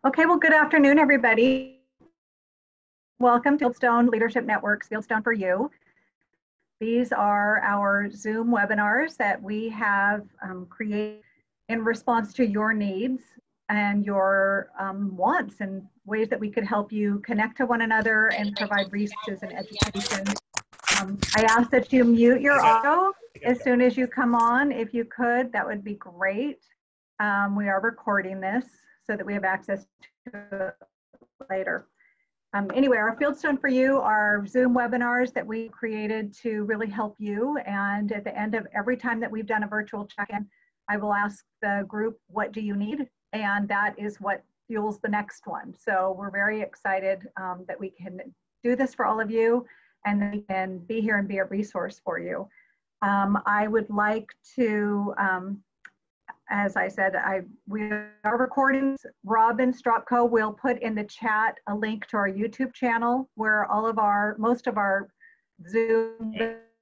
Okay, well, good afternoon, everybody. Welcome to Fieldstone Leadership Network's Fieldstone4U. These are our Zoom webinars that we have created in response to your needs and your wants and ways that we could help you connect to one another and provide resources and education. I ask that you mute your audio as soon as you come on. If you could, that would be great. We are recording this so that we have access to it later. Anyway, our Fieldstone4U are Zoom webinars that we created to really help you. And at the end of every time that we've done a virtual check-in, I will ask the group, what do you need? And that is what fuels the next one. So we're very excited that we can do this for all of you and we can be here and be a resource for you. I would like to, as I said, we are recording. Robin Stropko will put in the chat a link to our YouTube channel where most of our Zoom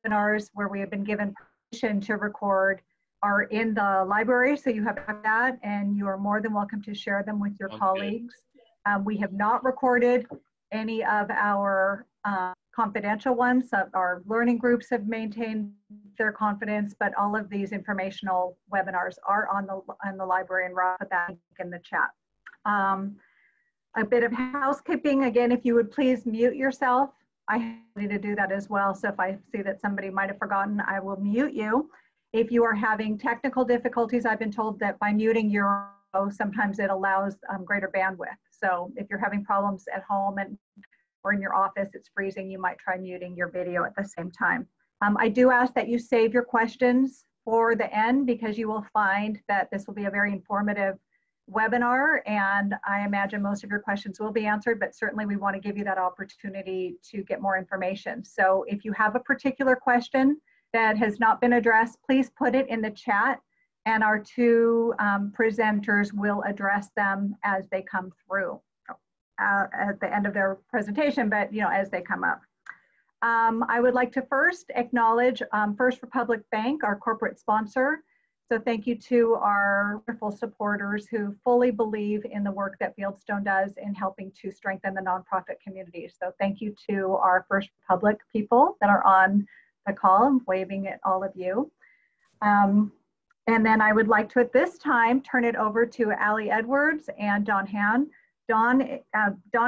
webinars where we have been given permission to record are in the library. So you have that and you are more than welcome to share them with your colleagues. We have not recorded any of our confidential ones. Our learning groups have maintained their confidence, but all of these informational webinars are on the library, and Rob put that in the chat. A bit of housekeeping, again, if you would please mute yourself. I need to do that as well, so if I see that somebody might have forgotten, I will mute you. If you are having technical difficulties, I've been told that by muting your, sometimes it allows greater bandwidth. So if you're having problems at home or in your office, it's freezing, you might try muting your video at the same time. I do ask that you save your questions for the end because you will find that this will be a very informative webinar, and I imagine most of your questions will be answered, but certainly we want to give you that opportunity to get more information. So if you have a particular question that has not been addressed, please put it in the chat and our two presenters will address them as they come through at the end of their presentation, but as they come up. I would like to first acknowledge First Republic Bank, our corporate sponsor. So thank you to our wonderful supporters who fully believe in the work that Fieldstone does in helping to strengthen the nonprofit community. So thank you to our First Republic people that are on the call. I'm waving at all of you. And then I would like to, at this time, turn it over to Allie Edwards and Don Han. Don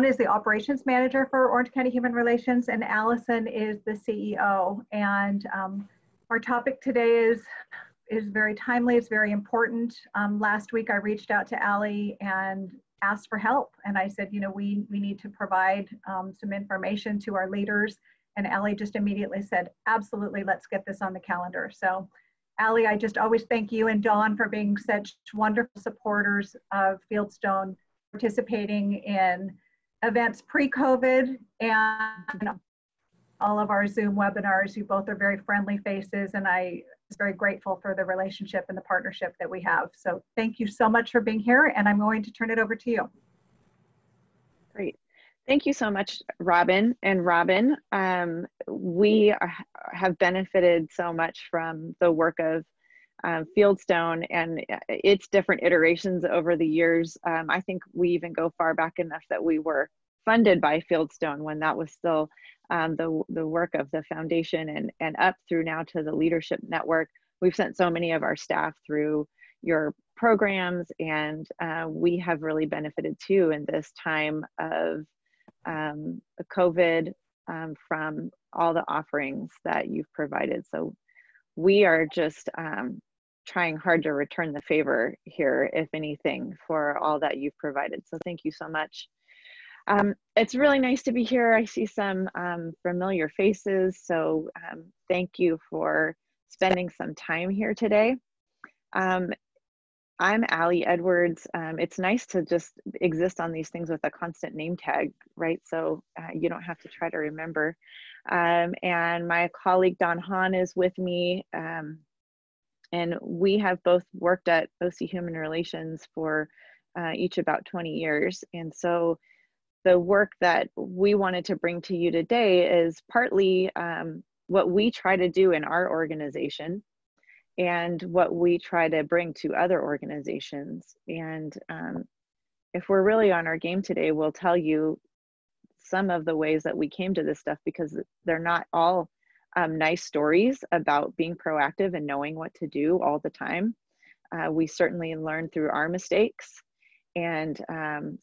is the operations manager for Orange County Human Relations, and Allison is the CEO. And our topic today is very timely, it's very important. Last week I reached out to Allie and asked for help. And I said, we need to provide some information to our leaders. And Allie just immediately said, absolutely, let's get this on the calendar. So Allie, I just always thank you and Dawn for being such wonderful supporters of Fieldstone, participating in events pre-COVID and all of our Zoom webinars. You both are very friendly faces, and I was very grateful for the relationship and the partnership that we have. So thank you so much for being here, and I'm going to turn it over to you. Great. Thank you so much, Robin. And Robin, we have benefited so much from the work of Fieldstone and its different iterations over the years. I think we even go far back enough that we were funded by Fieldstone when that was still the work of the foundation, and up through now to the leadership network. We've sent so many of our staff through your programs, and we have really benefited too in this time of COVID from all the offerings that you've provided. So we are just trying hard to return the favor here, if anything, for all that you've provided. So thank you so much. It's really nice to be here. I see some familiar faces, so thank you for spending some time here today. I'm Allie Edwards. It's nice to just exist on these things with a constant name tag, right? So you don't have to try to remember. And my colleague Don Han is with me. And we have both worked at OC Human Relations for each about 20 years. And so the work that we wanted to bring to you today is partly what we try to do in our organization and what we try to bring to other organizations. And if we're really on our game today, we'll tell you some of the ways that we came to this stuff, because they're not all nice stories about being proactive and knowing what to do all the time. We certainly learn through our mistakes. And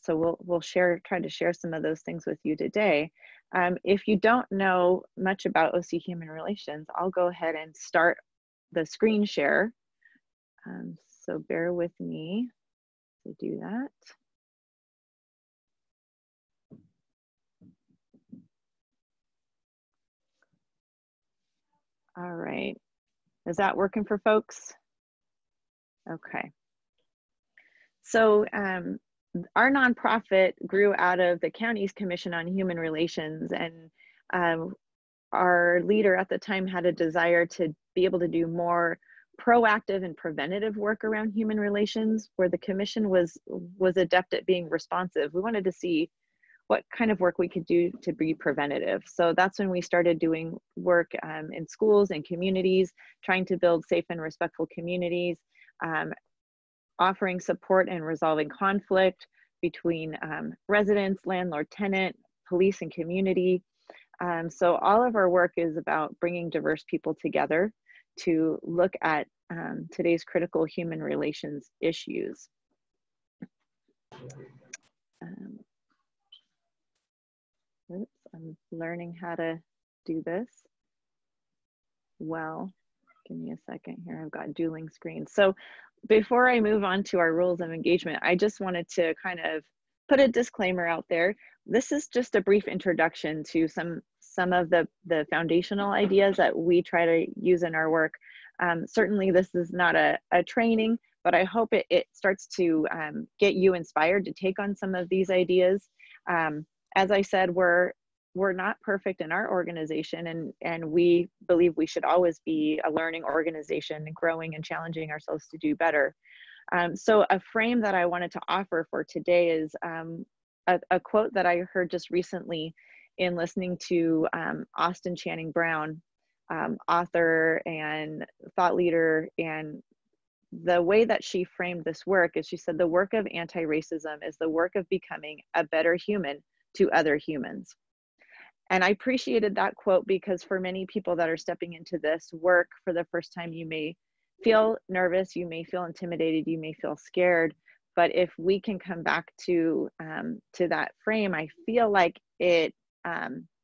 so we'll try to share some of those things with you today. If you don't know much about OC Human Relations, I'll go ahead and start the screen share. So bear with me to do that. All right, is that working for folks? Okay. So our nonprofit grew out of the county's Commission on Human Relations, and our leader at the time had a desire to be able to do more proactive and preventative work around human relations, where the commission was adept at being responsive. We wanted to see what kind of work we could do to be preventative. So that's when we started doing work in schools and communities, trying to build safe and respectful communities, offering support and resolving conflict between residents, landlord, tenant, police, and community. So all of our work is about bringing diverse people together to look at today's critical human relations issues. Oops, I'm learning how to do this. Well, give me a second here. I've got dueling screens. So before I move on to our rules of engagement, I just wanted to kind of put a disclaimer out there. This is just a brief introduction to some of the foundational ideas that we try to use in our work. Certainly this is not a training, but I hope it starts to get you inspired to take on some of these ideas. As I said, we're not perfect in our organization, and we believe we should always be a learning organization, growing and challenging ourselves to do better. So a frame that I wanted to offer for today is a quote that I heard just recently in listening to Austin Channing Brown, author and thought leader. And the way that she framed this work is, she said, the work of anti-racism is the work of becoming a better human to other humans. And I appreciated that quote, because for many people that are stepping into this work for the first time, you may feel nervous, you may feel intimidated, you may feel scared. But if we can come back to that frame, I feel like it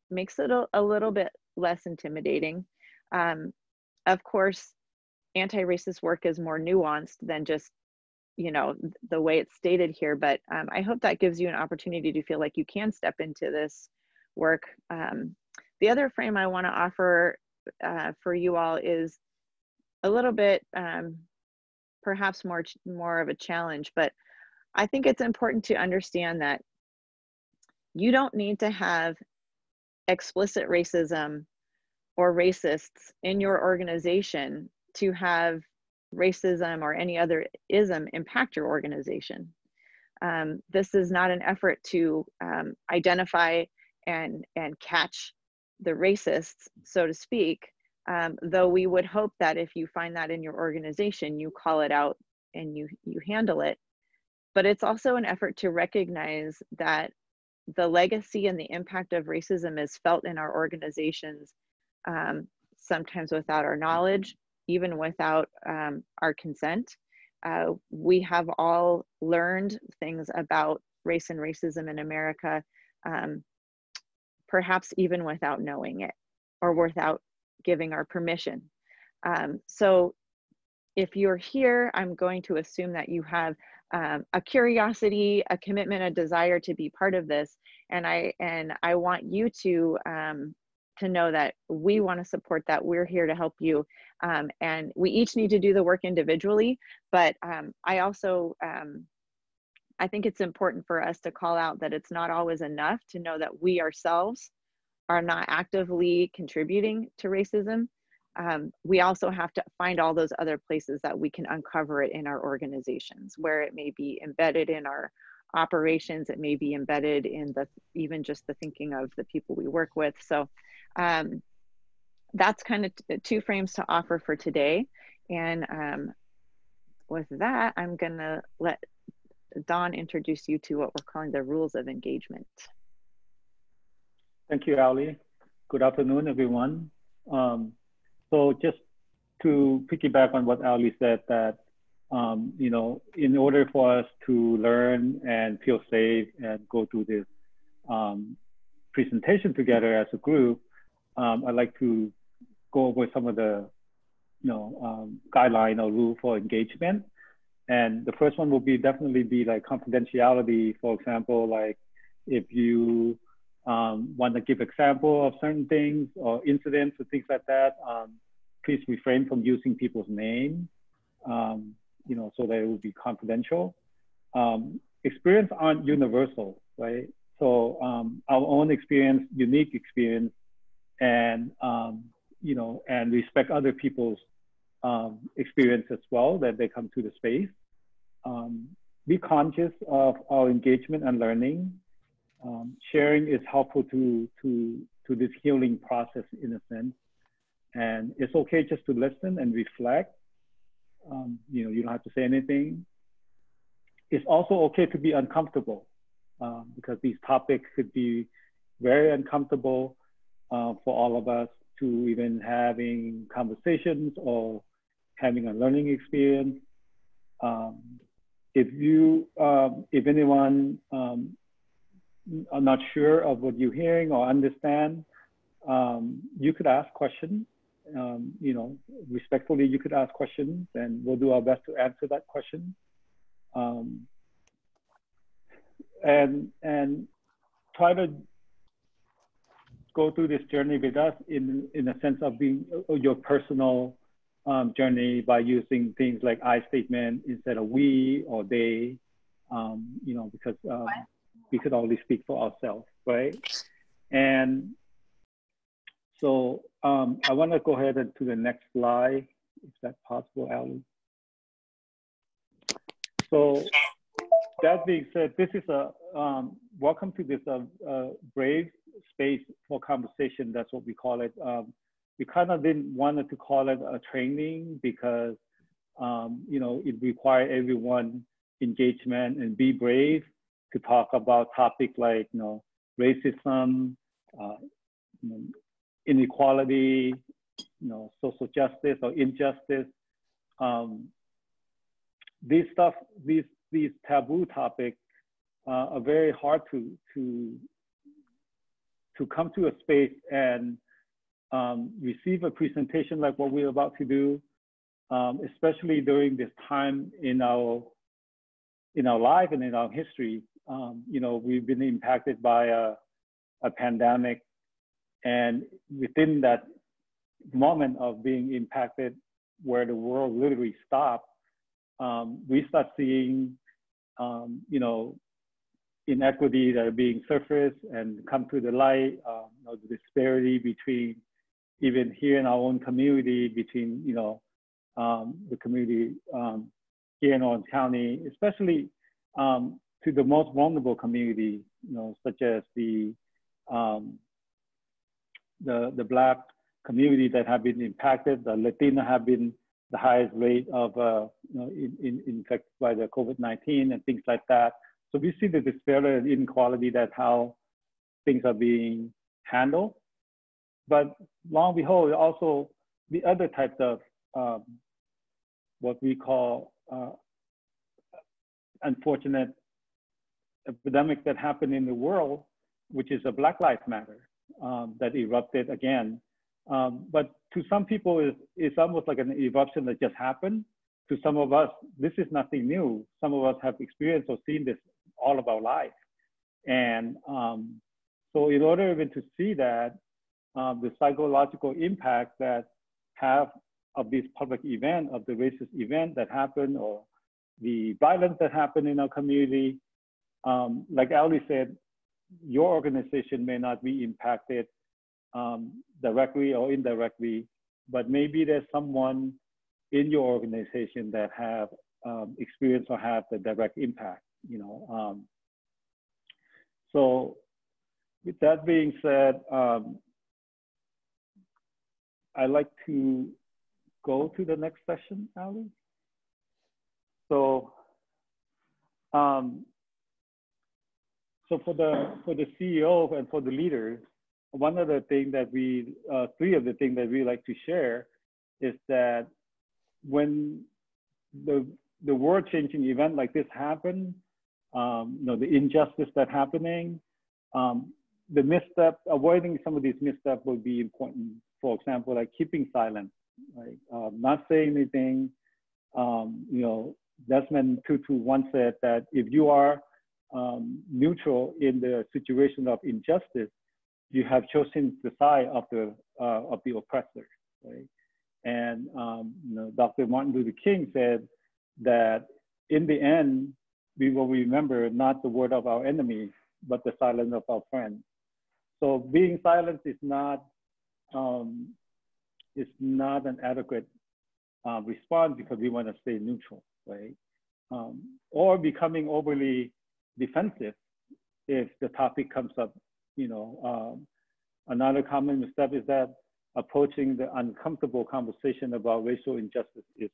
makes it a little bit less intimidating. Of course, anti-racist work is more nuanced than just, you know, the way it's stated here. But I hope that gives you an opportunity to feel like you can step into this work. The other frame I want to offer for you all is a little bit perhaps more of a challenge, but I think it's important to understand that you don't need to have explicit racism or racists in your organization to have racism or any other ism impact your organization. This is not an effort to identify and catch the racists, so to speak, though we would hope that if you find that in your organization, you call it out and you handle it. But it's also an effort to recognize that the legacy and the impact of racism is felt in our organizations, sometimes without our knowledge, even without our consent. We have all learned things about race and racism in America, perhaps even without knowing it or without giving our permission. So if you're here, I'm going to assume that you have a curiosity, a commitment, a desire to be part of this. And I want you to know that we want to support that. We're here to help you. And we each need to do the work individually, but I also, I think it's important for us to call out that it's not always enough to know that we ourselves are not actively contributing to racism. We also have to find all those other places that we can uncover it in our organizations, where it may be embedded in our operations, it may be embedded in even just the thinking of the people we work with. So that's kind of two frames to offer for today. And with that, I'm gonna let Don introduce you to what we're calling the rules of engagement. Thank you, Ali. Good afternoon, everyone. So just to piggyback on what Ali said, that you know, in order for us to learn and feel safe and go through this presentation together as a group, I'd like to go over some of the guideline or rule for engagement. And the first one will be definitely be like confidentiality. For example, like if you want to give example of certain things or incidents or things like that, please refrain from using people's names, you know, so that it will be confidential. Experience aren't universal, right? So our own experience, unique experience, and you know, and respect other people's experience as well, that they come to the space. Be conscious of our engagement and learning. Sharing is helpful to this healing process in a sense. And it's okay just to listen and reflect. You know, you don't have to say anything. It's also okay to be uncomfortable because these topics could be very uncomfortable for all of us, to even having conversations or having a learning experience. If anyone are not sure of what you're hearing or understand, you could ask questions. You know, respectfully, you could ask questions, and we'll do our best to answer that question. And try to go through this journey with us in a sense of being your personal journey by using things like I statement instead of we or they, you know, because we could only speak for ourselves, right? And so I want to go ahead and to the next slide, if that's possible, Ali. So that being said, this is a welcome to this brave space for conversation. That's what we call it. We kind of didn't want to call it a training because you know, it requires everyone engagement and be brave to talk about topics like, you know, racism, you know, inequality, you know, social justice or injustice. These taboo topics are very hard to come to a space and receive a presentation like what we're about to do, especially during this time in our life and in our history. You know, we've been impacted by a pandemic, and within that moment of being impacted, where the world literally stopped, we start seeing, you know, inequity that are being surfaced and come to the light. You know, the disparity between, even here in our own community, between, you know, the community here in Orange County, especially to the most vulnerable community, you know, such as the Black community that have been impacted. The Latino have been the highest rate of, you know, infected by the COVID-19 and things like that. So we see the disparity and inequality, that how things are being handled. But long and behold, also the other types of what we call unfortunate epidemic that happened in the world, which is a Black Lives Matter that erupted again. But to some people, it's almost like an eruption that just happened. To some of us, this is nothing new. Some of us have experienced or seen this all of our life. And so in order even to see that, the psychological impact that have of this public event, of the racist event that happened, or the violence that happened in our community, like Ali said, your organization may not be impacted directly or indirectly, but maybe there's someone in your organization that have experienced or have the direct impact, you know. So with that being said, I'd like to go to the next session, Ali. So So for the CEO and for the leaders, one of the things that three of the things that we like to share is that when the world-changing event like this happen, the injustice that's happening, the misstep, avoiding some of these missteps will be important. For example, like keeping silent, right? Not saying anything. Desmond Tutu once said that if you are neutral in the situation of injustice, you have chosen the side of the oppressor, right? And Dr. Martin Luther King said that in the end, we will remember not the word of our enemy, but the silence of our friends. So being silent is not an adequate response because we want to stay neutral, right? Or becoming overly defensive if the topic comes up. Another common mistake is that approaching the uncomfortable conversation about racial injustice is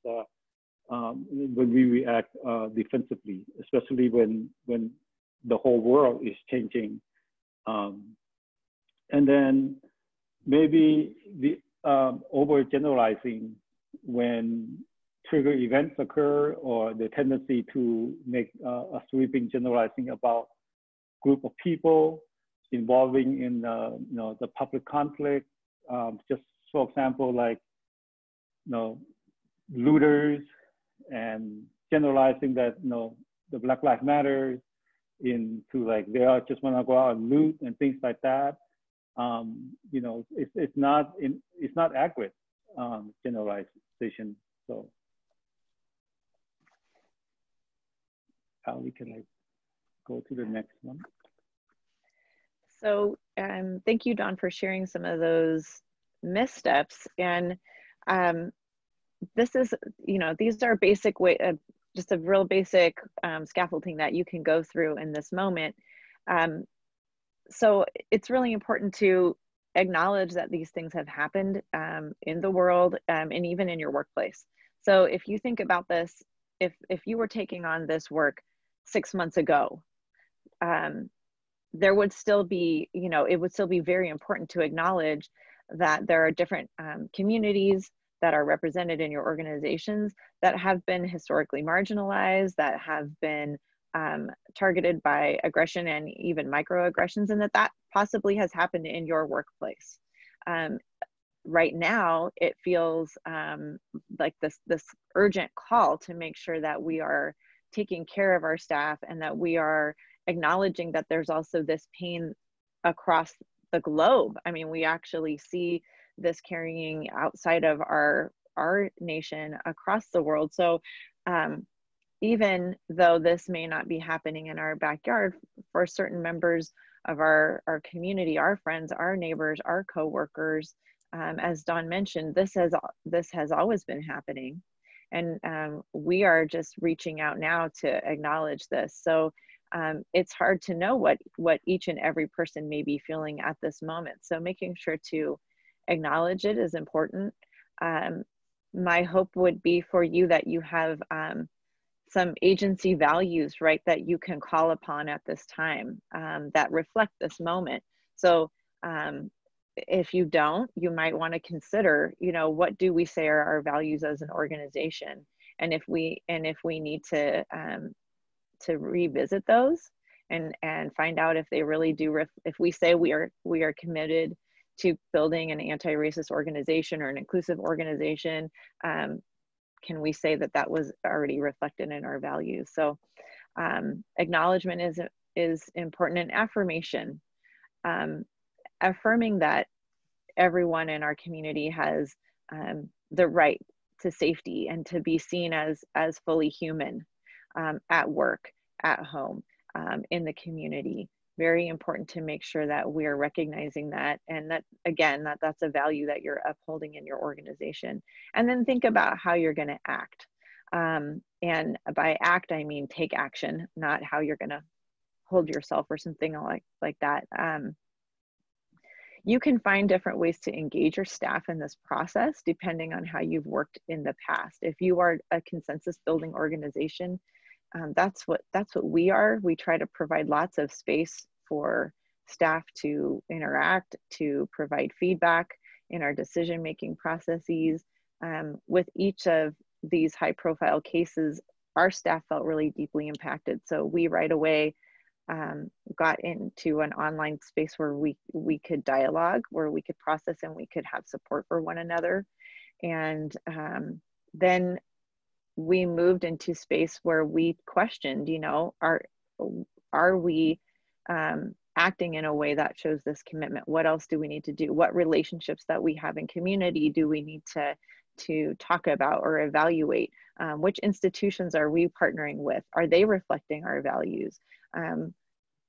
when we react defensively, especially when the whole world is changing. And then maybe the overgeneralizing when trigger events occur, or the tendency to make a sweeping generalizing about group of people involving in the public conflict. Just for example, like looters, and generalizing that the Black Lives Matter into like they are just want to go out and loot and things like that. It's not accurate generalization. So, Ali, can I go to the next one? So thank you, Don, for sharing some of those missteps. And this is, these are basic way, just a real basic scaffolding that you can go through in this moment. So it's really important to acknowledge that these things have happened in the world and even in your workplace. So if you think about this, if you were taking on this work 6 months ago, there would still be, it would still be very important to acknowledge that there are different communities that are represented in your organizations that have been historically marginalized, that have been targeted by aggression and even microaggressions, and that possibly has happened in your workplace. Right now, it feels like this urgent call to make sure that we are taking care of our staff and that we are acknowledging that there's also this pain across the globe. I mean, we actually see this carrying outside of our nation across the world. So even though this may not be happening in our backyard, for certain members of our community, our friends, our neighbors, our coworkers, as Don mentioned, this has always been happening. And we are just reaching out now to acknowledge this. So it's hard to know what each and every person may be feeling at this moment. So making sure to acknowledge it is important. My hope would be for you that you have some agency values, right, that you can call upon at this time that reflect this moment. So if you don't, you might want to consider, what do we say are our values as an organization, and if we need to revisit those and find out if they really do. If we say we are committed to building an anti-racist organization or an inclusive organization, can we say that was already reflected in our values? So acknowledgement is important, and affirmation. Affirming that everyone in our community has the right to safety and to be seen as fully human at work, at home, in the community. Very important to make sure that we're recognizing that, and that again, that's a value that you're upholding in your organization. And then think about how you're going to act. And by act, I mean take action, not how you're going to hold yourself or something like that. You can find different ways to engage your staff in this process depending on how you've worked in the past. If you are a consensus building organization, that's what we are. We try to provide lots of space for staff to interact, to provide feedback in our decision-making processes. With each of these high-profile cases, our staff felt really deeply impacted. So we right away got into an online space where we could dialogue, where we could process and we could have support for one another. And then we moved into space where we questioned, you know, are we acting in a way that shows this commitment? What else do we need to do? What relationships that we have in community do we need to talk about or evaluate? Which institutions are we partnering with? Are they reflecting our values?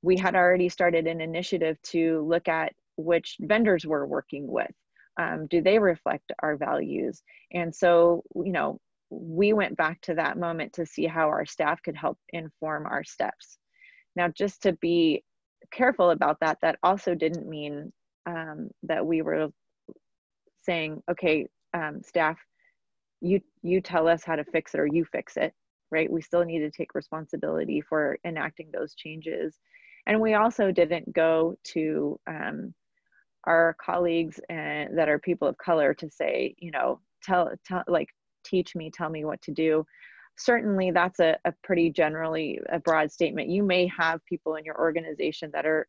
We had already started an initiative to look at which vendors we're working with. Do they reflect our values? And so, you know, we went back to that moment to see how our staff could help inform our steps. Now, just to be careful about that, that also didn't mean that we were saying, okay, staff, you tell us how to fix it or you fix it, right? We still need to take responsibility for enacting those changes. And we also didn't go to our colleagues that are people of color to say, you know, teach me, tell me what to do. Certainly that's a pretty generally a broad statement. You may have people in your organization that are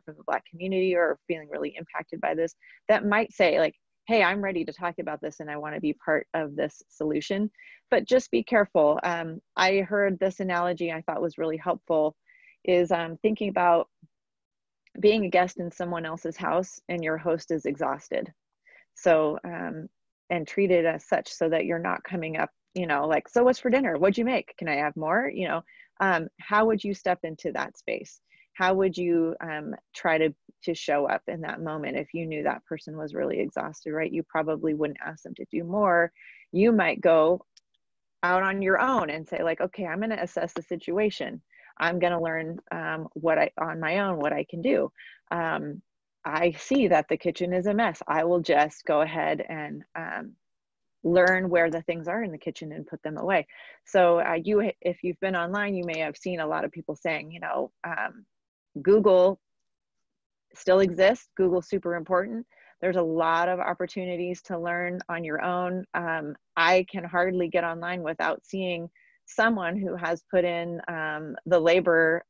from the Black community or feeling really impacted by this that might say like, hey, I'm ready to talk about this and I want to be part of this solution. But just be careful. I heard this analogy I thought was really helpful is thinking about being a guest in someone else's house and your host is exhausted. So, and treat it as such so that you're not coming up, you know, like, so what's for dinner? What'd you make? Can I have more? You know, how would you step into that space? How would you try to show up in that moment if you knew that person was really exhausted, right? You probably wouldn't ask them to do more. You might go out on your own and say like, okay, I'm going to assess the situation. I'm going to learn on my own what I can do. I see that the kitchen is a mess. I will just go ahead and learn where the things are in the kitchen and put them away. So if you've been online, you may have seen a lot of people saying, you know, Google still exists. Google's super important. There's a lot of opportunities to learn on your own. I can hardly get online without seeing someone who has put in the labor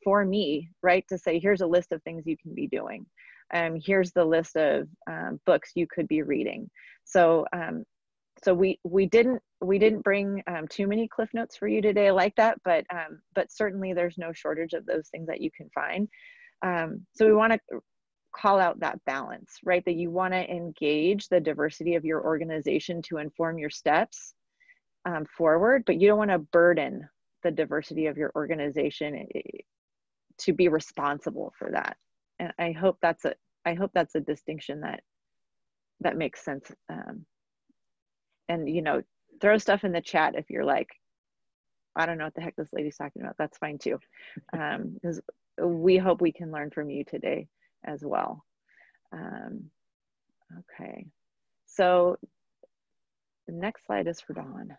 for me, right? To say, here's a list of things you can be doing. Here's the list of books you could be reading. So, so we didn't bring too many cliff notes for you today like that, but certainly there's no shortage of those things that you can find. So we want to call out that balance, right? That you want to engage the diversity of your organization to inform your steps forward, but you don't want to burden the diversity of your organization to be responsible for that. And I hope that's a distinction that makes sense. And you know, throw stuff in the chat if you're like, I don't know what the heck this lady's talking about. That's fine too, because we hope we can learn from you today as well. Okay, so the next slide is for Dawn.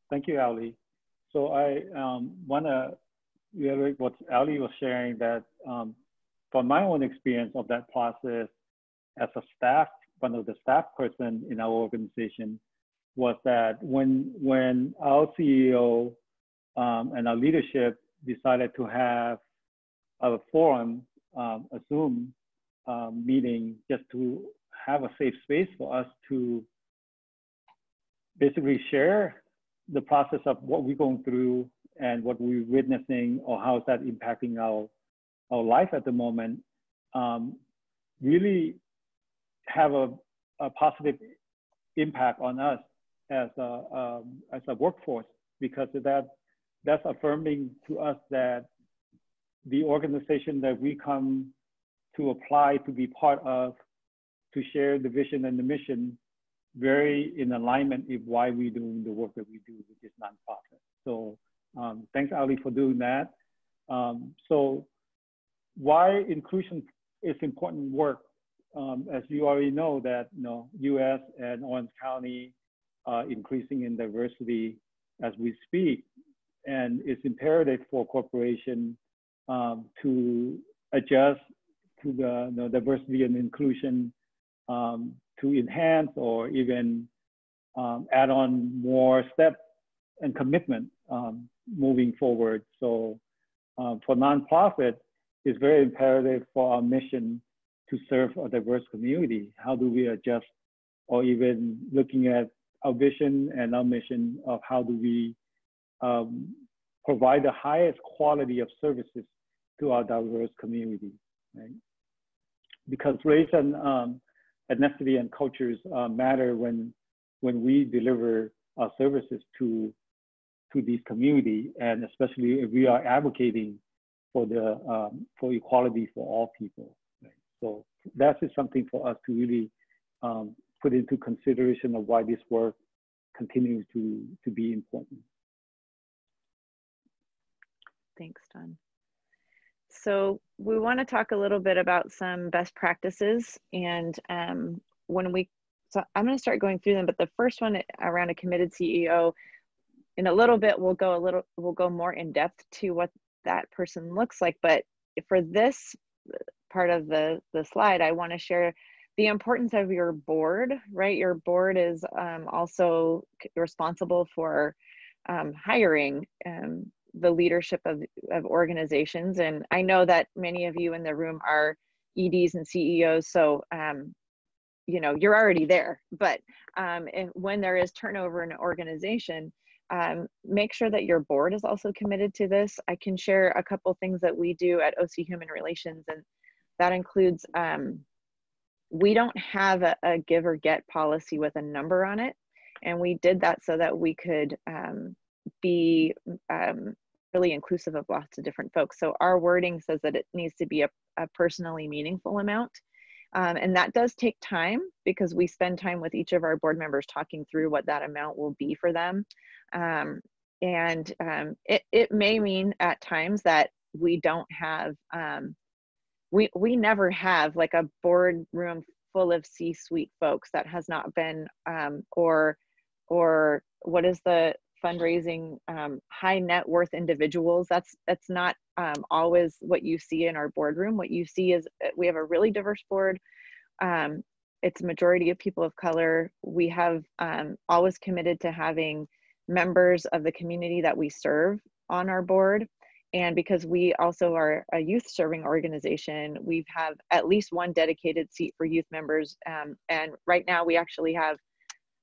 Thank you, Ali. So I want to reiterate what Ali was sharing, that from my own experience of that process as a staff, one of the staff person in our organization, was that when our CEO and our leadership decided to have a forum, a Zoom meeting, just to have a safe space for us to basically share the process of what we're going through and what we're witnessing, or how is that impacting our life at the moment, really have a positive impact on us as a workforce, because that's affirming to us that the organization that we come to apply to be part of, to share the vision and the mission, very in alignment with why we're doing the work that we do, which is nonprofit. So thanks, Ali, for doing that. So why inclusion is important work, as you already know, that U.S. and Orange County are increasing in diversity as we speak, and it's imperative for corporation to adjust to the diversity and inclusion, to enhance or even add on more steps and commitment moving forward. So for nonprofit, it's very imperative for our mission to serve a diverse community. How do we adjust, or even looking at our vision and our mission of how do we provide the highest quality of services to our diverse community, right? Because race and ethnicity and cultures matter when we deliver our services to these communities, and especially if we are advocating for equality for all people. Right? So that is something for us to really put into consideration of why this work continues to be important. Thanks, Don. So we want to talk a little bit about some best practices, and so I'm going to start going through them. But the first one around a committed CEO, in a little bit we'll go more in depth to what that person looks like. But for this part of the slide, I want to share the importance of your board. Right, your board is also responsible for hiring the leadership of organizations. And I know that many of you in the room are EDs and CEOs, so you know, you're already there. But when there is turnover in an organization, make sure that your board is also committed to this. I can share a couple things that we do at OC Human Relations, and that includes we don't have a give or get policy with a number on it, and we did that so that we could be really inclusive of lots of different folks. So our wording says that it needs to be a personally meaningful amount. And that does take time, because we spend time with each of our board members talking through what that amount will be for them. It may mean at times that we don't have, we never have like a boardroom full of C-suite folks that has not been, or what is the fundraising, high net worth individuals. That's not always what you see in our boardroom. What you see is we have a really diverse board. It's a majority of people of color. We have always committed to having members of the community that we serve on our board. And because we also are a youth serving organization, we have at least one dedicated seat for youth members. And right now we actually have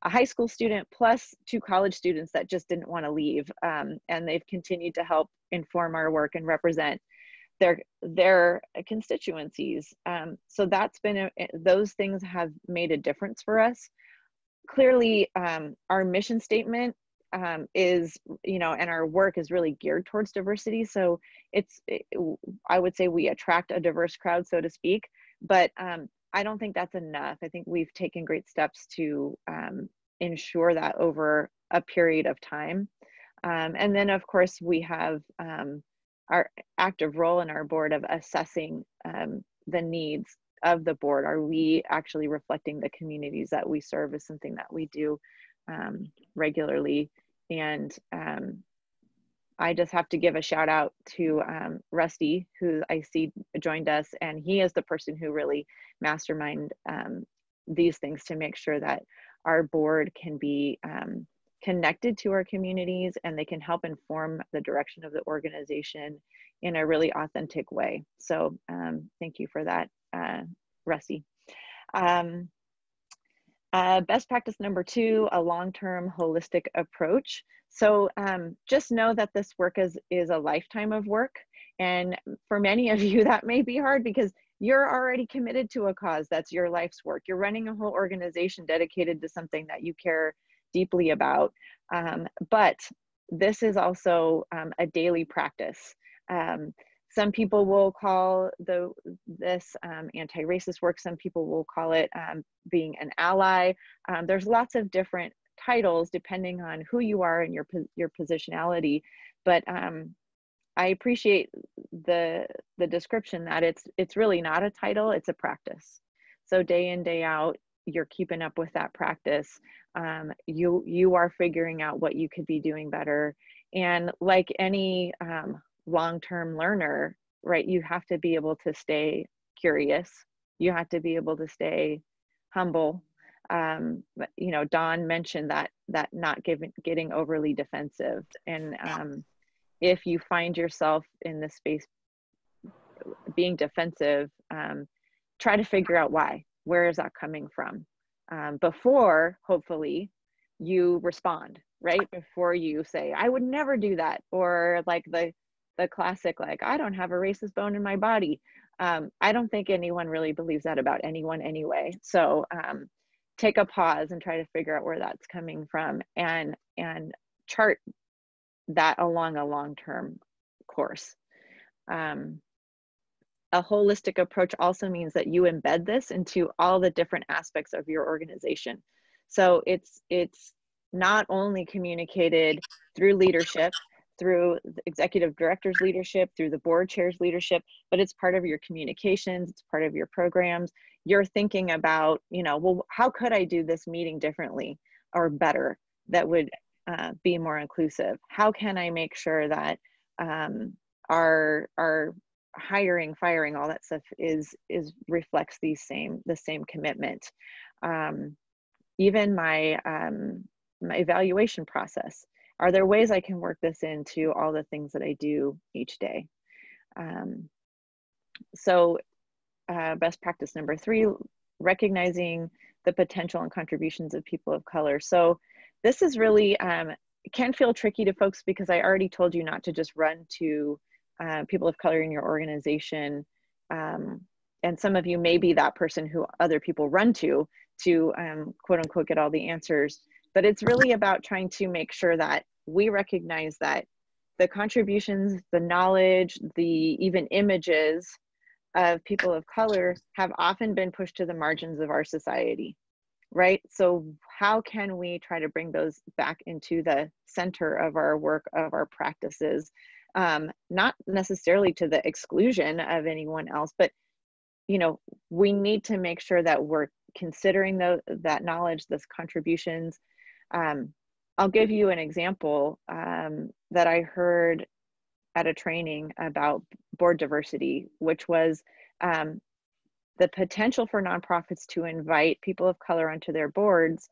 a high school student plus 2 college students that just didn't want to leave. And they've continued to help inform our work and represent their constituencies. So that's been, those things have made a difference for us. Clearly, our mission statement is, you know, and our work is really geared towards diversity. So I would say we attract a diverse crowd, so to speak, but I don't think that's enough. I think we've taken great steps to ensure that over a period of time. And then of course we have our active role in our board of assessing the needs of the board. Are we actually reflecting the communities that we serve is something that we do regularly. And I just have to give a shout out to Rusty, who I see joined us, and he is the person who really masterminded these things to make sure that our board can be connected to our communities, and they can help inform the direction of the organization in a really authentic way. So thank you for that, Rusty. Best practice number 2, a long-term holistic approach. So just know that this work is a lifetime of work. And for many of you, that may be hard because you're already committed to a cause. That's your life's work. You're running a whole organization dedicated to something that you care deeply about. But this is also a daily practice. Some people will call this anti-racist work. Some people will call it being an ally. There's lots of different titles depending on who you are and your positionality. But I appreciate the description that it's really not a title, it's a practice. So day in, day out, you're keeping up with that practice. You are figuring out what you could be doing better, And like any long-term learner, right, you have to be able to stay curious. You have to be able to stay humble. But, you know, Dawn mentioned that not getting overly defensive. And if you find yourself in this space being defensive, try to figure out why. Where is that coming from? Before, hopefully, you respond, right? Before you say, I would never do that. Or like the classic, like, I don't have a racist bone in my body. I don't think anyone really believes that about anyone anyway. So take a pause and try to figure out where that's coming from, and chart that along a long-term course. A holistic approach also means that you embed this into all the different aspects of your organization. So it's not only communicated through leadership, through the executive director's leadership, through the board chair's leadership, but it's part of your communications, it's part of your programs. You're thinking about, you know, well, how could I do this meeting differently or better that would be more inclusive? How can I make sure that our hiring, firing, all that stuff is reflects the same commitment. Even my my evaluation process. Are there ways I can work this into all the things that I do each day? So best practice number 3, recognizing the potential and contributions of people of color. So this is really, can feel tricky to folks because I already told you not to just run to people of color in your organization. And some of you may be that person who other people run to quote unquote get all the answers. But it's really about trying to make sure that we recognize that the contributions, the knowledge, the even images of people of color have often been pushed to the margins of our society, right? So how can we try to bring those back into the center of our work, of our practices? Not necessarily to the exclusion of anyone else, but you know, we need to make sure that we're considering that knowledge, those contributions. I'll give you an example that I heard at a training about board diversity, which was the potential for nonprofits to invite people of color onto their boards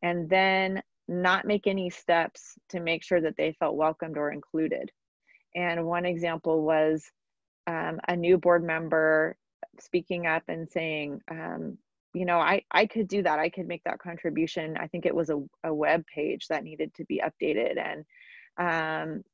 and then not make any steps to make sure that they felt welcomed or included. And one example was a new board member speaking up and saying, you know, I could do that. I could make that contribution. I think it was a web page that needed to be updated. And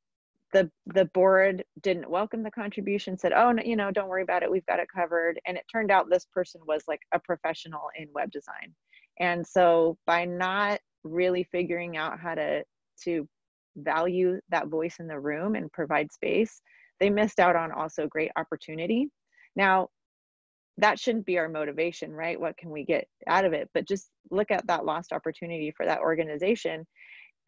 the board didn't welcome the contribution, said, oh, no, you know, don't worry about it. We've got it covered. And it turned out this person was like a professional in web design. And so by not really figuring out how to value that voice in the room and provide space, they missed out on also great opportunity. Now, that shouldn't be our motivation, right? What can we get out of it? But just look at that lost opportunity for that organization.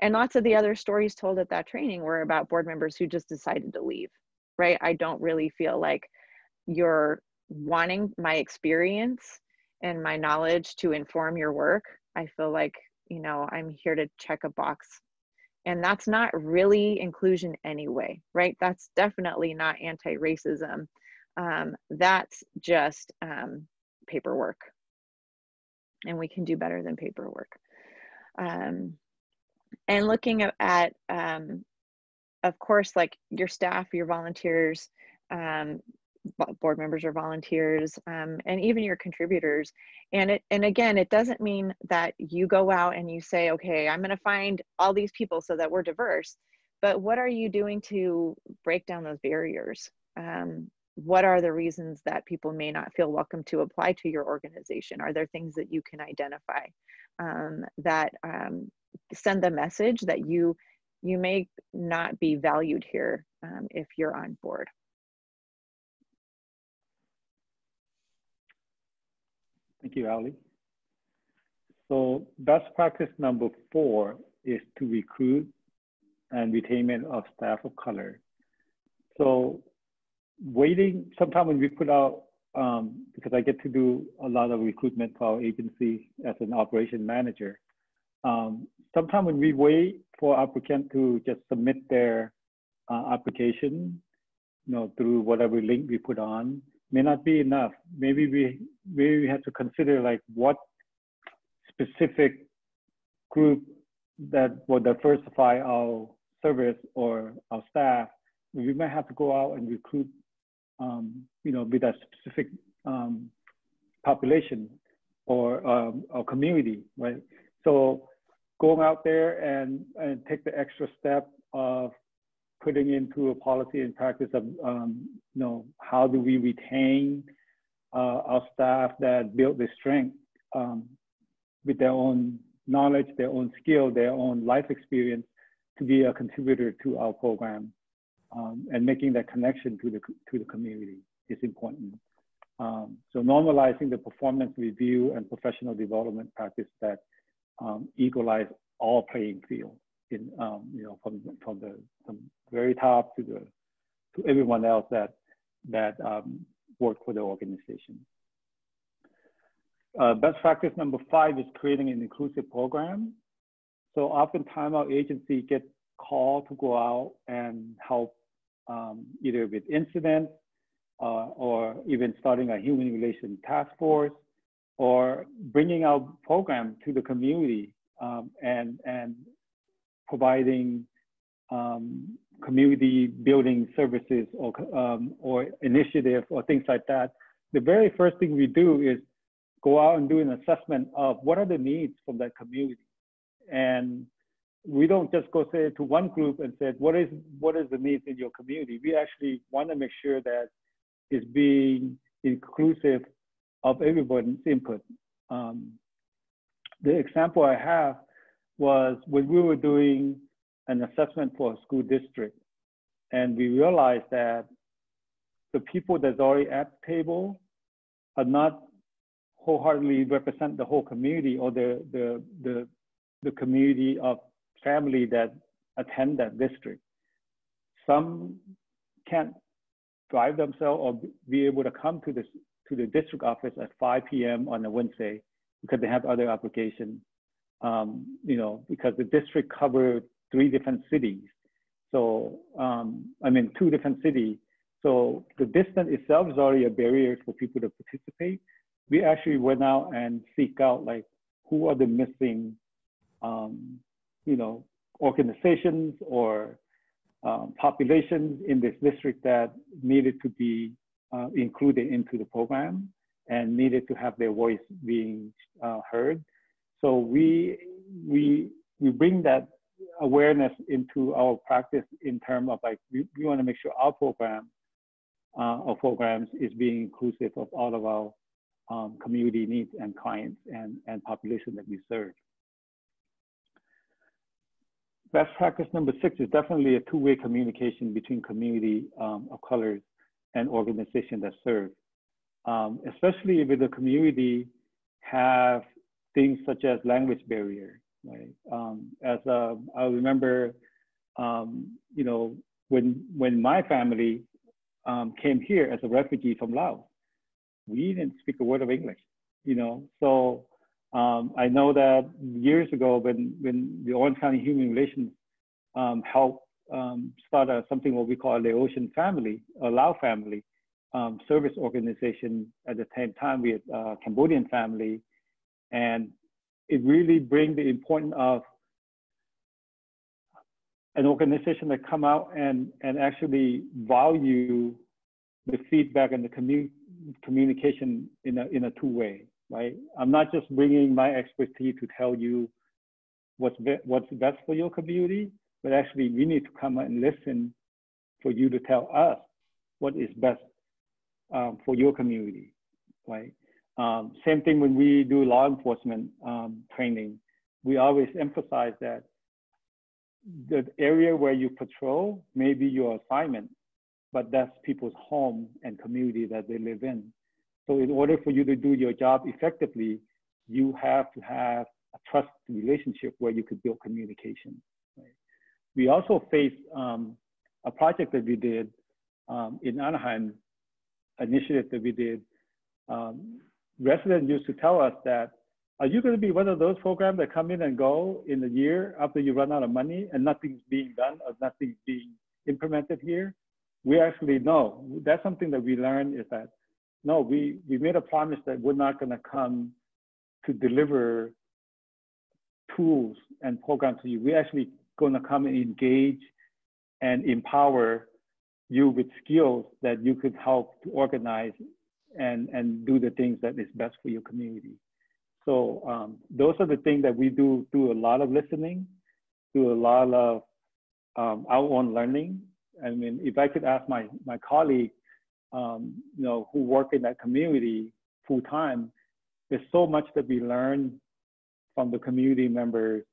And lots of the other stories told at that training were about board members who just decided to leave, right? I don't really feel like you're wanting my experience and my knowledge to inform your work. I feel like, you know, I'm here to check a box. And that's not really inclusion anyway, right? That's definitely not anti-racism. That's just paperwork. And we can do better than paperwork. And looking at of course, like your staff, your volunteers, board members are volunteers, and even your contributors. And again, it doesn't mean that you go out and you say, okay, I'm going to find all these people so that we're diverse. But what are you doing to break down those barriers? What are the reasons that people may not feel welcome to apply to your organization? Are there things that you can identify that send the message that you may not be valued here if you're on board? Thank you, Ali. So best practice number 4 is to recruit and retainment of staff of color. So sometime when we put out, because I get to do a lot of recruitment for our agency as an operation manager, sometime when we wait for applicant to just submit their application, through whatever link we put on, may not be enough. Maybe we have to consider like what specific group that will diversify our service or our staff. We might have to go out and recruit, with a specific population or community, right? So going out there and take the extra step of putting into a policy and practice of, how do we retain our staff that build the strength with their own knowledge, their own skill, their own life experience to be a contributor to our program, and making that connection to the community is important. So normalizing the performance review and professional development practice that equalize all playing field in, from the very top to everyone else that work for the organization. Best practice number 5 is creating an inclusive program. So oftentimes our agency gets called to go out and help either with incidents or even starting a human relations task force or bringing our program to the community and providing community building services or initiative or things like that. The very first thing we do is go out and do an assessment of what are the needs from that community. And we don't just go say to one group and say, what is the needs in your community? We actually want to make sure that it's being inclusive of everyone's input. The example I have was when we were doing an assessment for a school district, and we realized that the people that's already at the table are not wholeheartedly represent the whole community or the community of family that attend that district. Some can't drive themselves or be able to come to the district office at 5 p.m. on a Wednesday because they have other applications, because the district covered 3 different cities. So, 2 different cities. So the distance itself is already a barrier for people to participate. We actually went out and seek out like who are the missing, organizations or populations in this district that needed to be included into the program and needed to have their voice being heard. So we bring that awareness into our practice in terms of like we want to make sure our programs is being inclusive of all of our community needs and clients and population that we serve. Best practice number 6 is definitely a two-way communication between community of colors and organizations that serve. Especially if the community have things such as language barrier, right? I remember, when my family came here as a refugee from Laos, we didn't speak a word of English, So I know that years ago when the Orange County Human Relations helped start something what we call the Laotian family, a Lao family service organization at the same time with Cambodian family. And it really brings the importance of an organization that come out and actually value the feedback and the communication in a two-way, right? I'm not just bringing my expertise to tell you what's best for your community, but actually we need to come and listen for you to tell us what is best for your community, right? Same thing when we do law enforcement training, we always emphasize that the area where you patrol may be your assignment, but that's people's home and community that they live in. So in order for you to do your job effectively, you have to have a trust relationship where you could build communication. Right? We also faced a project that we did in Anaheim, initiative that we did. Residents used to tell us that are you going to be one of those programs that come in and go in a year after you run out of money and nothing's being done or nothing's being implemented here? We actually know. That's something that we learned, is that, no, we made a promise that we're not going to come to deliver tools and programs to you. We're actually going to come and engage and empower you with skills that you could help to organize and do the things that is best for your community. So those are the things that we do a lot of listening, do a lot of our own learning. I mean, if I could ask my colleague, you know, who work in that community full time, there's so much that we learn from the community members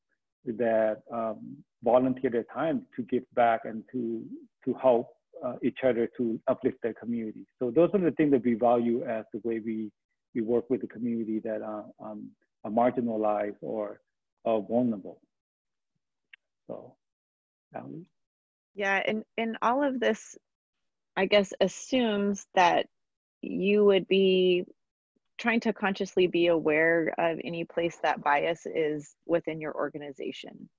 that volunteer their time to give back and to help each other to uplift their community. So those are the things that we value as the way we work with the community that are marginalized or vulnerable. So, yeah, and all of this, I guess, assumes that you would be trying to consciously be aware of any place that bias is within your organization.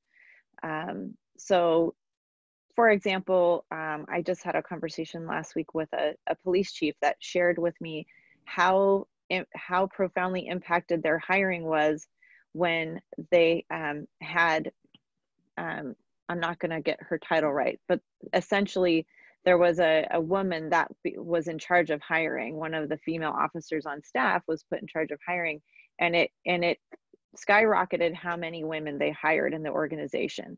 So, for example, I just had a conversation last week with a police chief that shared with me how profoundly impacted their hiring was when they had, I'm not going to get her title right, but essentially there was a woman that was in charge of hiring. One of the female officers on staff was put in charge of hiring, and it skyrocketed how many women they hired in the organization,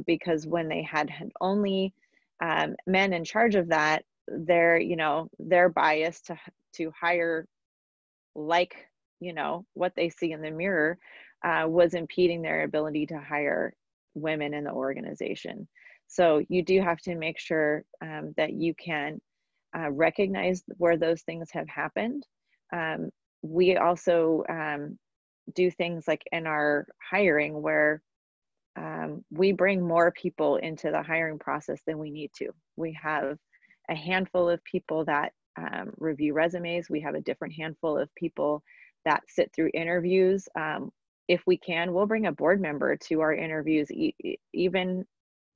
because when they had only men in charge of that, their bias to hire, like, you know, what they see in the mirror, was impeding their ability to hire women in the organization. So you do have to make sure that you can recognize where those things have happened. We also do things like in our hiring where we bring more people into the hiring process than we need to. We have a handful of people that review resumes. We have a different handful of people that sit through interviews. If we can, we'll bring a board member to our interviews, even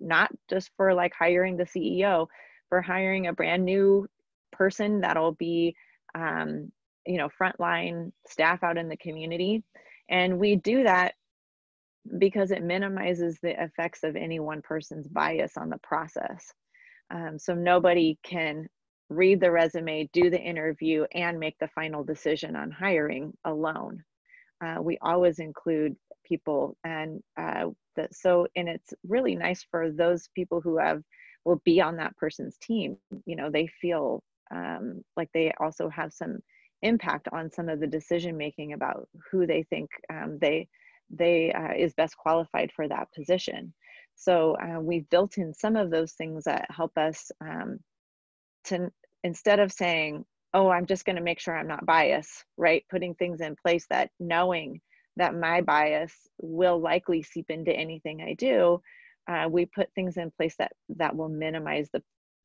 not just for like hiring the CEO, for hiring a brand new person that'll be, you know, frontline staff out in the community. And we do that because it minimizes the effects of any one person's bias on the process. So nobody can read the resume, do the interview, and make the final decision on hiring alone. We always include people, and and it's really nice for those people who will be on that person's team. You know, they feel like they also have some impact on some of the decision making about who they think is best qualified for that position. So we've built in some of those things that help us to, instead of saying, oh, I'm just going to make sure I'm not biased, right? Putting things in place that, knowing that my bias will likely seep into anything I do, we put things in place that will minimize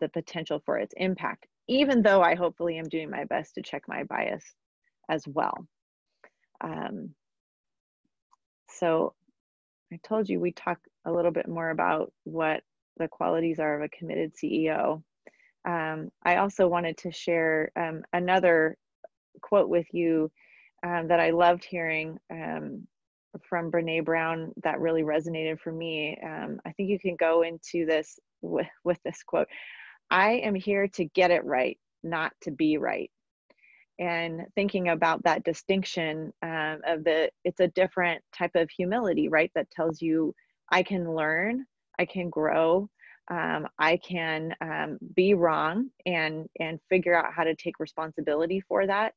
the potential for its impact, even though I hopefully am doing my best to check my bias as well. So I told you we talk a little bit more about what the qualities are of a committed CEO. I also wanted to share another quote with you that I loved hearing from Brene Brown that really resonated for me. I think you can go into this with this quote. I am here to get it right, not to be right. And thinking about that distinction it's a different type of humility, right? That tells you I can learn, I can grow, I can be wrong and figure out how to take responsibility for that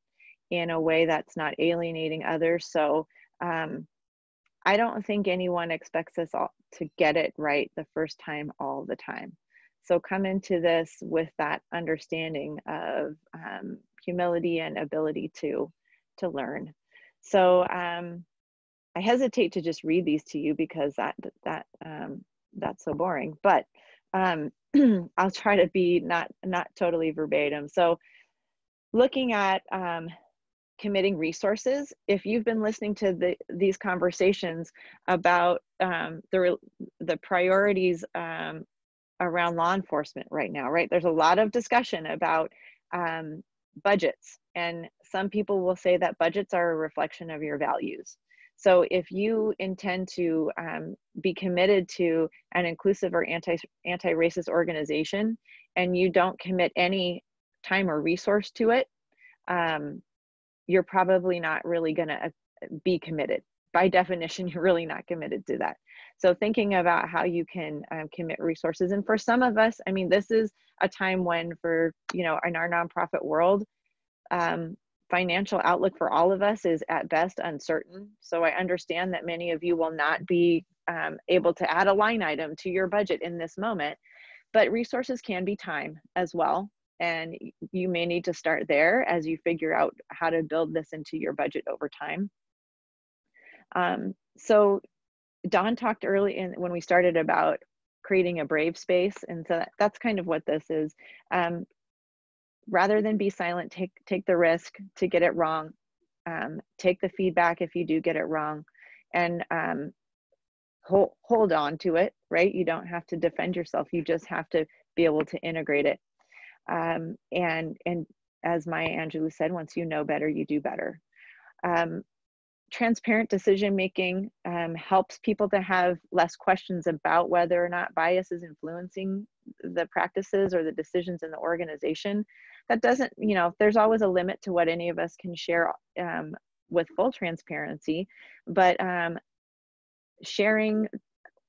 in a way that's not alienating others. So I don't think anyone expects us all to get it right the first time all the time. So come into this with that understanding of humility and ability to learn. So I hesitate to just read these to you because that's so boring, but I'll try to be not totally verbatim. So looking at committing resources. If you've been listening to these conversations about the priorities around law enforcement right now, right? There's a lot of discussion about budgets, and some people will say that budgets are a reflection of your values. So if you intend to be committed to an inclusive or anti-racist organization, and you don't commit any time or resource to it, you're probably not really going to be committed. By definition, you're really not committed to that. So thinking about how you can commit resources. And for some of us, I mean, this is a time when, for, you know, in our nonprofit world, financial outlook for all of us is at best uncertain. So I understand that many of you will not be able to add a line item to your budget in this moment, but resources can be time as well. And you may need to start there as you figure out how to build this into your budget over time. So Dawn talked early when we started about creating a brave space. And so that's kind of what this is. Rather than be silent, take the risk to get it wrong. Take the feedback if you do get it wrong, and hold on to it, right? You don't have to defend yourself. You just have to be able to integrate it. And as Maya Angelou said, once you know better, you do better. Transparent decision-making helps people to have less questions about whether or not bias is influencing the practices or the decisions in the organization. That doesn't, you know, there's always a limit to what any of us can share with full transparency, but sharing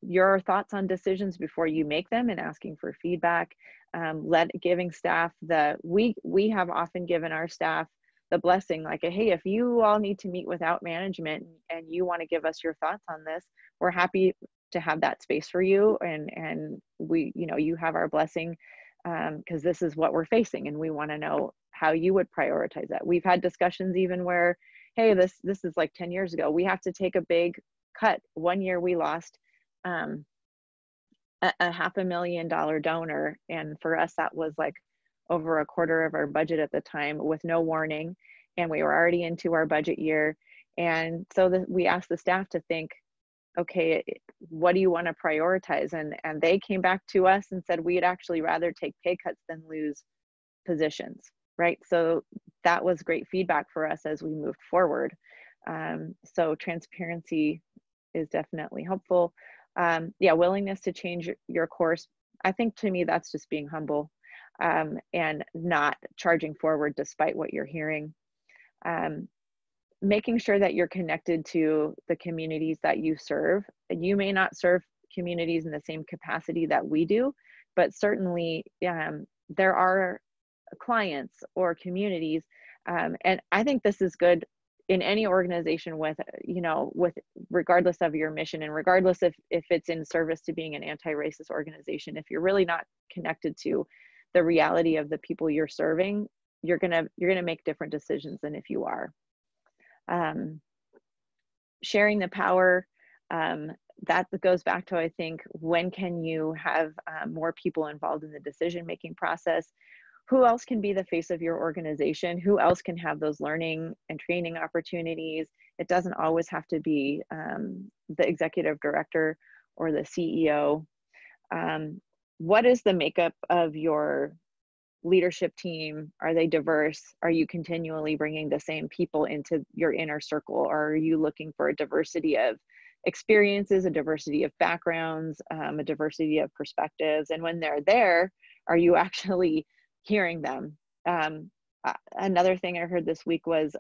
your thoughts on decisions before you make them and asking for feedback, giving staff we have often given our staff the blessing, like, hey, if you all need to meet without management and you want to give us your thoughts on this, we're happy to have that space for you. And we, you know, you have our blessing because this is what we're facing and we want to know how you would prioritize that. We've had discussions even where, hey, this is like 10 years ago. We have to take a big cut. One year we lost a $500,000 donor. And for us, that was like over a quarter of our budget at the time with no warning. And we were already into our budget year. And so we asked the staff to think, okay, what do you want to prioritize? And they came back to us and said, we'd actually rather take pay cuts than lose positions, right? So that was great feedback for us as we moved forward. So transparency is definitely helpful. Yeah, willingness to change your course. I think to me, that's just being humble and not charging forward despite what you're hearing. Making sure that you're connected to the communities that you serve. You may not serve communities in the same capacity that we do, but certainly there are clients or communities. And I think this is good in any organization with regardless of your mission and regardless if it's in service to being an anti-racist organization. If you're really not connected to the reality of the people you're serving, you're gonna make different decisions than if you are. Sharing the power, that goes back to, I think, when can you have more people involved in the decision-making process? Who else can be the face of your organization? Who else can have those learning and training opportunities? It doesn't always have to be the executive director or the CEO. What is the makeup of your leadership team? Are they diverse? Are you continually bringing the same people into your inner circle? Or are you looking for a diversity of experiences, a diversity of backgrounds, a diversity of perspectives? And when they're there, are you actually hearing them? Another thing I heard this week was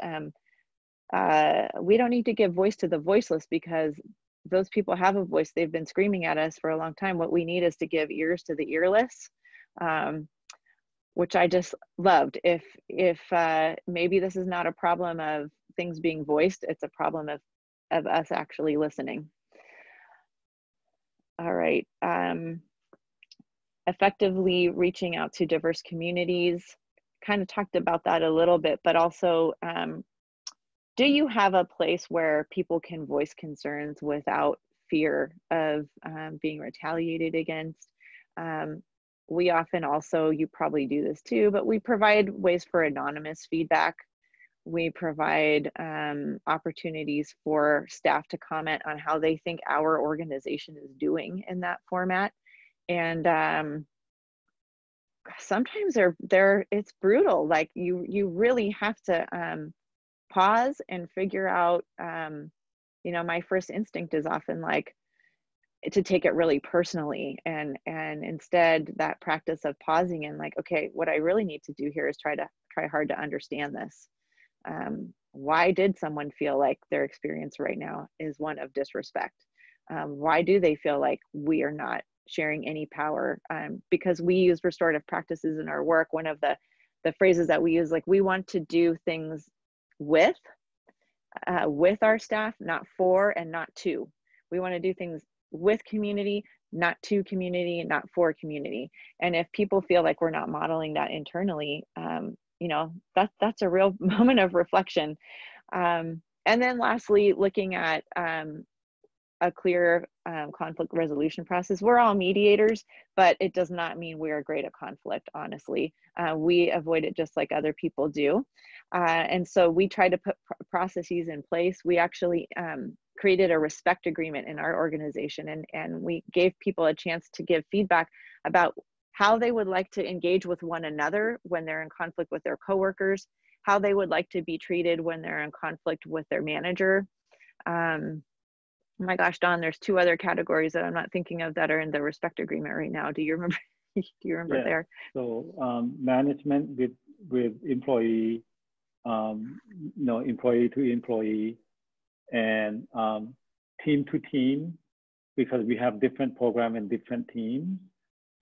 we don't need to give voice to the voiceless because those people have a voice. They've been screaming at us for a long time. What we need is to give ears to the earless, which I just loved. If maybe this is not a problem of things being voiced, it's a problem of us actually listening. All right. Effectively reaching out to diverse communities. Kind of talked about that a little bit, but also, do you have a place where people can voice concerns without fear of being retaliated against? We often also, you probably do this too, but we provide ways for anonymous feedback We provide opportunities for staff to comment on how they think our organization is doing in that format. And sometimes it's brutal. Like you really have to pause and figure out, you know, my first instinct is often like to take it really personally, and instead that practice of pausing and like, okay, what I really need to do here is try hard to understand this. Why did someone feel like their experience right now is one of disrespect? Why do they feel like we are not sharing any power? Because we use restorative practices in our work. One of the phrases that we use, like, we want to do things with our staff, not for and not to. We want to do things with community, not to community, not for community. And if people feel like we're not modeling that internally, you know, that's a real moment of reflection. And then lastly, looking at a clear conflict resolution process. We're all mediators, but it does not mean we're great at conflict, honestly. We avoid it just like other people do. And so we try to put processes in place. We actually created a respect agreement in our organization, and we gave people a chance to give feedback about how they would like to engage with one another when they're in conflict with their coworkers, how they would like to be treated when they're in conflict with their manager. Oh my gosh, Dawn, there's two other categories that I'm not thinking of that are in the respect agreement right now. Do you remember? Do you remember Yeah. there? So management with employee, you know, employee to employee, and team to team, because we have different program and different teams.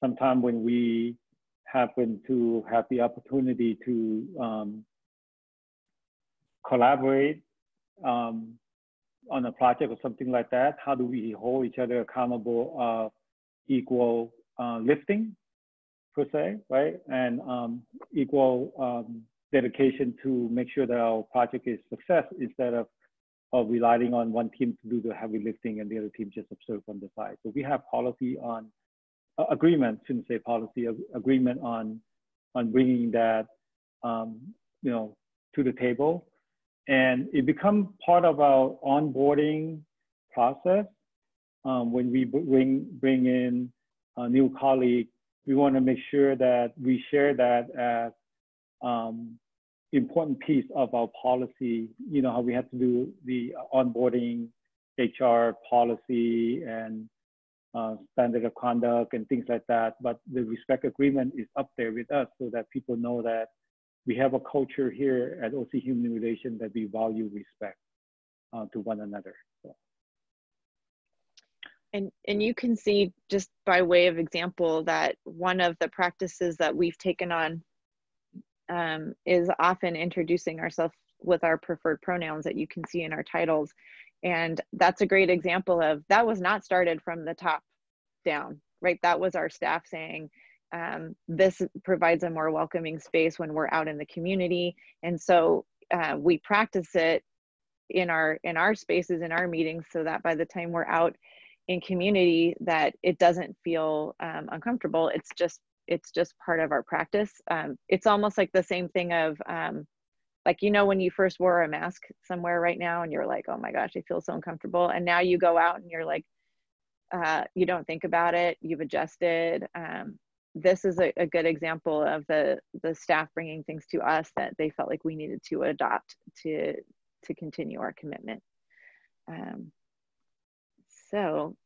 Sometimes when we happen to have the opportunity to collaborate on a project or something like that, how do we hold each other accountable, equal lifting per se, right? And equal dedication to make sure that our project is success, instead of relying on one team to do the heavy lifting and the other team just observe on the side. So we have policy on agreement, shouldn't say policy, agreement on bringing that, you know, to the table. And it becomes part of our onboarding process. When we bring in a new colleague, we want to make sure that we share that as important piece of our policy. You know how we have to do the onboarding, HR policy, and standard of conduct and things like that. But the respect agreement is up there with us, so that people know that we have a culture here at OC Human Relations that we value respect to one another. So. And you can see, just by way of example, that one of the practices that we've taken on is often introducing ourselves with our preferred pronouns that you can see in our titles. And that's a great example of, that was not started from the top down, right? That was our staff saying, this provides a more welcoming space when we're out in the community. And so we practice it in our spaces, in our meetings, so that by the time we're out in community, that it doesn't feel uncomfortable. It's just part of our practice. It's almost like the same thing of, like, you know, when you first wore a mask somewhere right now and you're like, oh my gosh, I feel so uncomfortable. And now you go out and you're like, you don't think about it, you've adjusted. This is a good example of the staff bringing things to us that they felt like we needed to adopt to continue our commitment. So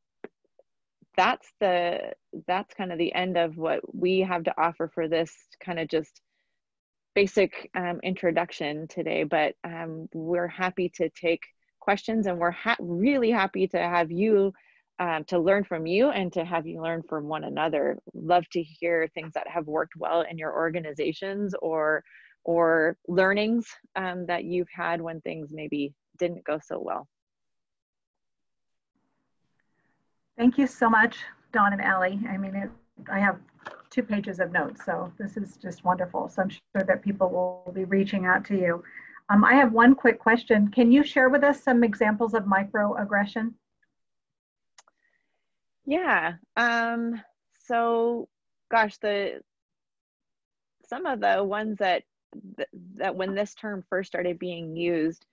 that's kind of the end of what we have to offer for this kind of just basic introduction today. But we're happy to take questions, and we're really happy to have you to learn from you and to have you learn from one another. Love to hear things that have worked well in your organizations, or learnings that you've had when things maybe didn't go so well. Thank you so much, Dawn and Allie. I mean, I have 2 pages of notes, so this is just wonderful. So I'm sure that people will be reaching out to you. I have one quick question. Can you share with us some examples of microaggression? Yeah. So gosh, some of the ones that that when this term first started being used,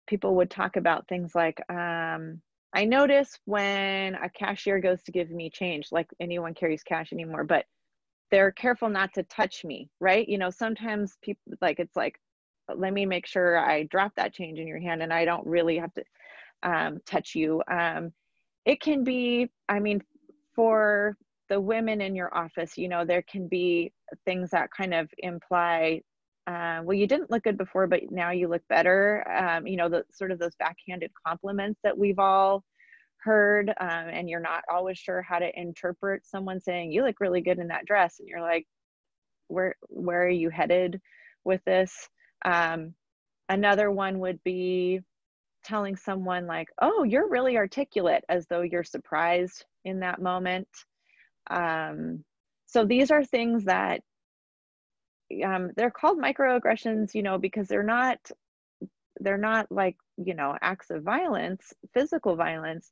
people would talk about things like, I notice when a cashier goes to give me change, like anyone carries cash anymore, but they're careful not to touch me, right? You know, sometimes people it's like, let me make sure I drop that change in your hand and I don't really have to touch you. It can be, I mean, for the women in your office, you know, there can be things that kind of imply, well, you didn't look good before, but now you look better. You know, the sort of those backhanded compliments that we've all heard, and you're not always sure how to interpret someone saying, you look really good in that dress. And you're like, where are you headed with this? Another one would be telling someone like, oh, you're really articulate, as though you're surprised in that moment. So these are things that they're called microaggressions, you know, because they're not like, you know, acts of violence, physical violence,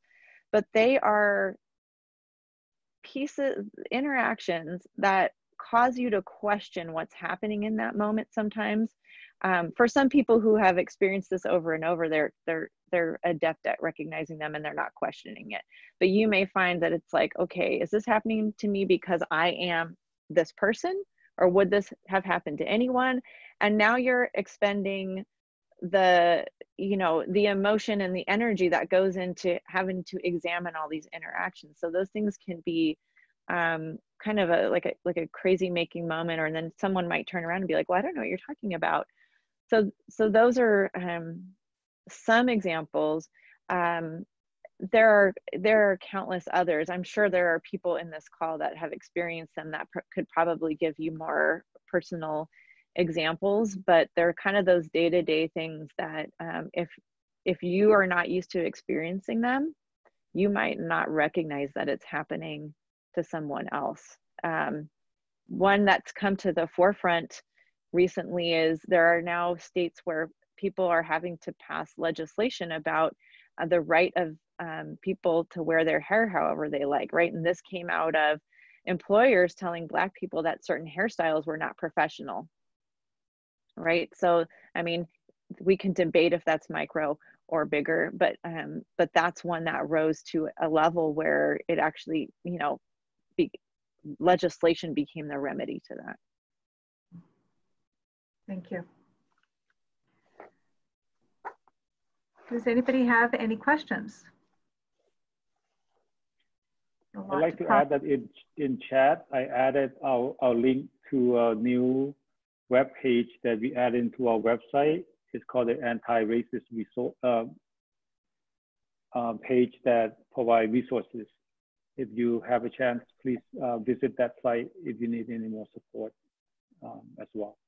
but they are interactions that cause you to question what's happening in that moment sometimes. For some people who have experienced this over and over, they're adept at recognizing them and they're not questioning it. But you may find that it's like, okay, is this happening to me because I am this person, or would this have happened to anyone? And now you're expending the, you know, the emotion and the energy that goes into having to examine all these interactions. So those things can be kind of like a crazy making moment, or then someone might turn around and be like, well, I don't know what you're talking about. So those are some examples. There are countless others. I'm sure there are people in this call that have experienced them that could probably give you more personal examples, but they're kind of those day-to-day things that if you are not used to experiencing them, you might not recognize that it's happening to someone else. One that's come to the forefront recently is there are now states where people are having to pass legislation about the right of people to wear their hair however they like, right? And this came out of employers telling Black people that certain hairstyles were not professional, right? So, I mean, we can debate if that's micro or bigger, but that's one that rose to a level where it actually, you know, legislation became the remedy to that. Thank you. Does anybody have any questions? I'd like to add that in chat, I added our link to a new web page that we added into our website. It's called the Anti-Racist Resource page that provides resources. If you have a chance, please visit that site if you need any more support as well.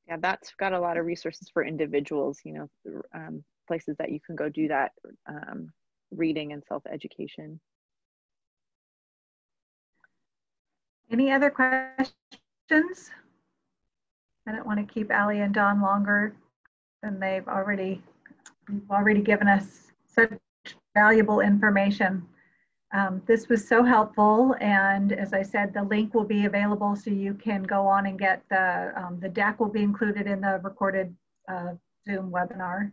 Yeah, that's got a lot of resources for individuals, you know, places that you can go do that reading and self-education. Any other questions? I don't want to keep Ali and Don longer than you've already given us such valuable information. This was so helpful, and as I said, the link will be available so you can go on and get the deck will be included in the recorded Zoom webinar.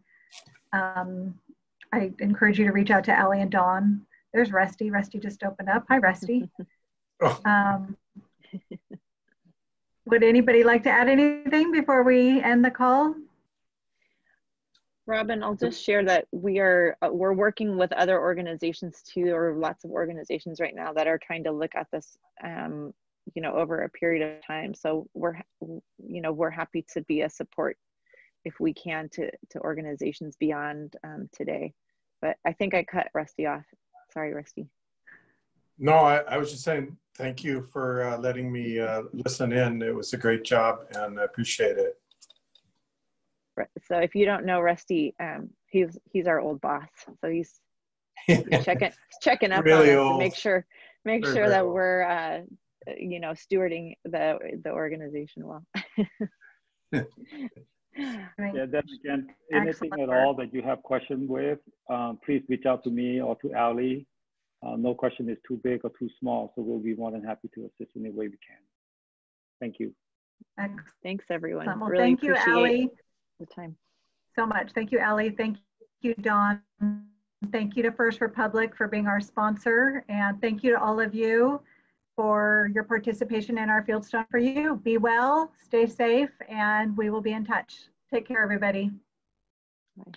I encourage you to reach out to Ali and Dawn. There's Rusty. Rusty just opened up. Hi, Rusty. Would anybody like to add anything before we end the call? Robin, I'll just share that we're working with other organizations too, or lots of organizations right now that are trying to look at this, you know, over a period of time. So we're happy to be a support if we can to organizations beyond today. But I think I cut Rusty off. Sorry, Rusty. No, I was just saying thank you for letting me listen in. It was a great job and I appreciate it. So if you don't know Rusty, he's our old boss. So he's checking up really on us old. To make sure very that old. We're you know, stewarding the organization well. Yeah, then again, anything at all that you have questions with, please reach out to me or to Ali. No question is too big or too small, so we'll be more than happy to assist in any way we can. Thank you. Excellent. Thanks, everyone. Well, Really thank you, appreciate Allie, the time. so much. Thank you, Allie. Thank you, Dawn. Thank you to First Republic for being our sponsor. And thank you to all of you for your participation in our Fieldstone4U. Be well, stay safe, and we will be in touch. Take care, everybody. Bye.